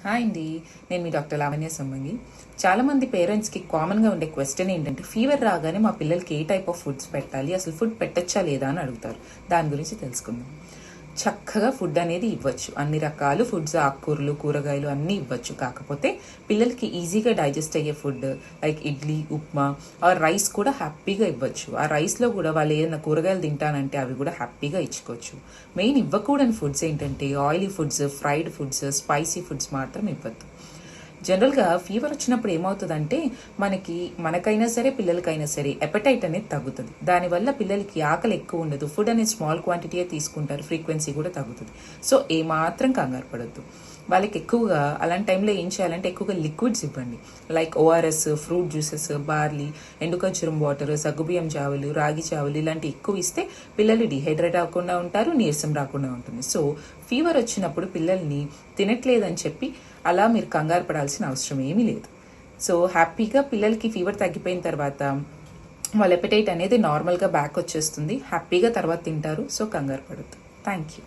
Hi అండి, నేను మీ doctor Lavanya సంబంగి. చాలామంది పేరెంట్స్కి కామన్గా ఉండే క్వశ్చన్ ఏంటంటే, ఫీవర్ రాగానే మా పిల్లలకి ఏ టైప్ ఆఫ్ ఫుడ్స్ పెట్టాలి, అసలు ఫుడ్ పెట్టచ్చా లేదా అని అడుగుతారు. దాని గురించి తెలుసుకుందాం. చక్కగా ఫుడ్ అనేది ఇవ్వచ్చు, అన్ని రకాలు ఫుడ్స్, ఆకుకూరలు, కూరగాయలు అన్నీ ఇవ్వచ్చు. కాకపోతే పిల్లలకి ఈజీగా డైజెస్ట్ అయ్యే food like idli, upma or rice కూడా హ్యాపీగా ఇవ్వచ్చు. ఆ రైస్లో కూడా వాళ్ళు ఏదైనా కూరగాయలు తింటానంటే అవి కూడా హ్యాపీగా ఇచ్చుకోవచ్చు. మెయిన్ ఇవ్వకూడని ఫుడ్స్ ఏంటంటే oily foods, fried foods, spicy foods మాత్రం ఇవ్వద్దు. జనరల్గా ఫీవర్ వచ్చినప్పుడు ఏమవుతుందంటే మనకైనా సరే పిల్లలకైనా సరే ఎపటైట్ అనేది తగ్గుతుంది. దానివల్ల పిల్లలకి ఆకలి ఎక్కువ ఉండదు, ఫుడ్ అనేది స్మాల్ క్వాంటిటీయే తీసుకుంటారు, ఫ్రీక్వెన్సీ కూడా తగ్గుతుంది. సో ఏమాత్రం కంగారు పడద్దు. వాళ్ళకి ఎక్కువగా అలాంటి టైంలో ఏం చేయాలంటే ఎక్కువగా లిక్విడ్స్ ఇవ్వండి. Like ORS, fruit juices, barley, ఎండుఖర్జూరం వాటర్, సగ్గుబియ్యం చావులు, రాగి చావులు ఇలాంటి ఎక్కువ ఇస్తే పిల్లలు డిహైడ్రేట్ అవ్వకుండా ఉంటారు, నీరసం రాకుండా ఉంటుంది. సో ఫీవర్ వచ్చినప్పుడు పిల్లల్ని తినట్లేదని చెప్పి అలా మీరు కంగారు పడాల్సిన అవసరం ఏమీ లేదు. సో హ్యాపీగా పిల్లలకి ఫీవర్ తగ్గిపోయిన తర్వాత వాళ్ళ ఎపిటైట్ అనేది నార్మల్గా బ్యాక్ వచ్చేస్తుంది, హ్యాపీగా తర్వాత తింటారు. సో కంగారు పడద్దు. Thank you.